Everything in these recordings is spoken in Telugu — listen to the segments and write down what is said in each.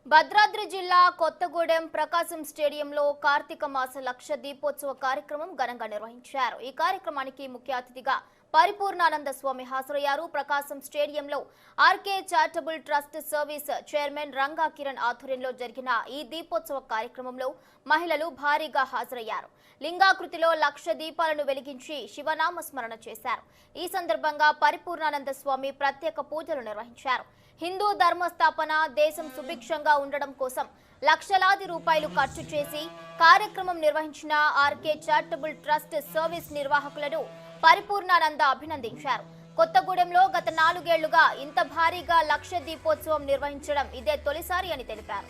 భద్రాద్రి జిల్లా కొత్తగూడెం ప్రకాశం స్టేడియంలో కార్తీక మాస లక్ష దీపోత్సవ కార్యక్రమం ఘనంగా నిర్వహించారు. ఈ కార్యక్రమానికి ముఖ్య అతిథిగా పరిపూర్ణానంద స్వామి హాజరయ్యారు. ప్రకాశం స్టేడియంలో RK charitable trust service chairman Ranga Kiran ఆధ్వర్యంలో జరిగిన ఈ దీపోత్సవ కార్యక్రమంలో మహిళలు భారీగా హాజరయ్యారు. లింగాకృతిలో లక్ష దీపాలను వెలిగించి శివనామ స్మరణ చేశారు. ఈ సందర్భంగా పరిపూర్ణానంద స్వామి ప్రత్యేక పూజలు నిర్వహించారు. హిందూ ధర్మస్థాపన, దేశం సుభిక్షంగా ఉండడం కోసం లక్షలాది రూపాయలు ఖర్చు చేసి కార్యక్రమం నిర్వహించిన ఆర్కే చారిటబుల్ ట్రస్ట్ సర్వీస్ నిర్వాహకులను పరిపూర్ణానంద అభినందించారు. కొత్తగూడెంలో గత 4 ఏళ్లుగా ఇంత భారీగా లక్ష దీపోత్సవం నిర్వహించడం ఇదే తొలిసారి అని తెలిపారు.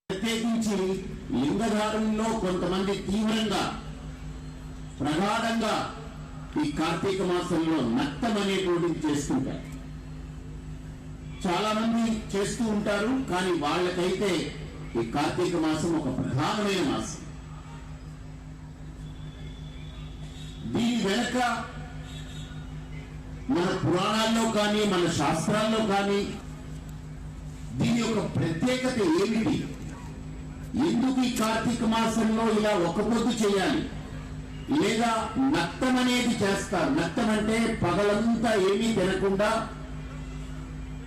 ప్రత్యేకించి లింగధారంలో కొంతమంది తీవ్రంగా ప్రగాఢంగా ఈ కార్తీక మాసంలో నట్టం అనేటువంటిది చేస్తుంటారు. చాలా మంది చేస్తూ ఉంటారు, కానీ వాళ్ళకైతే ఈ కార్తీక మాసం ఒక ప్రధానమైన మాసం. దీని వెనక మన పురాణాల్లో కానీ మన శాస్త్రాల్లో కానీ దీని యొక్క ప్రత్యేకత ఏమిటి, ఎందుకు ఈ కార్తీక మాసంలో ఇలా ఒక్కపొద్దు చేయాలి, లేదా నక్తం అనేది చేస్తారు. నక్తం అంటే పగలంతా ఏమీ తినకుండా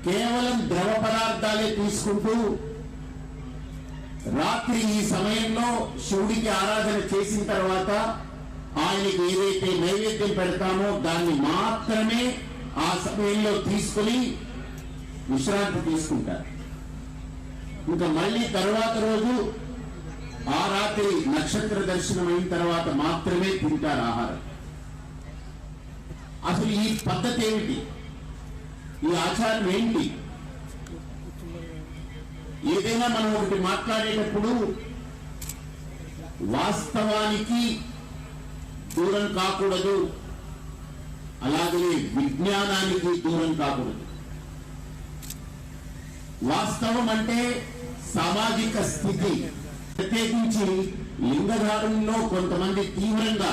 కేవలం ద్రవ పదార్థాలే తీసుకుంటూ రాత్రి ఈ సమయంలో శివుడికి ఆరాధన చేసిన తర్వాత ఆయనకి ఏదైతే నైవేద్యం పెడతామో దాన్ని మాత్రమే ఆ సమయంలో తీసుకుని విశ్రాంతి తీసుకుంటారు. ఇంకా మళ్ళీ తర్వాత రోజు ఆ రాత్రి నక్షత్ర దర్శనం అయిన తర్వాత మాత్రమే తింటారు ఆహారం. అసలు ఈ పద్ధతి ఏమిటి, ఈ ఆచారం ఏంటి? ఏదైనా మనం ఒకటి మాట్లాడేటప్పుడు వాస్తవానికి దూరం కాకూడదు, అలాగే విజ్ఞానానికి దూరం కాకూడదు. వాస్తవం అంటే సామాజిక స్థితి. ప్రత్యేకించి లింగధారంలో కొంతమంది తీవ్రంగా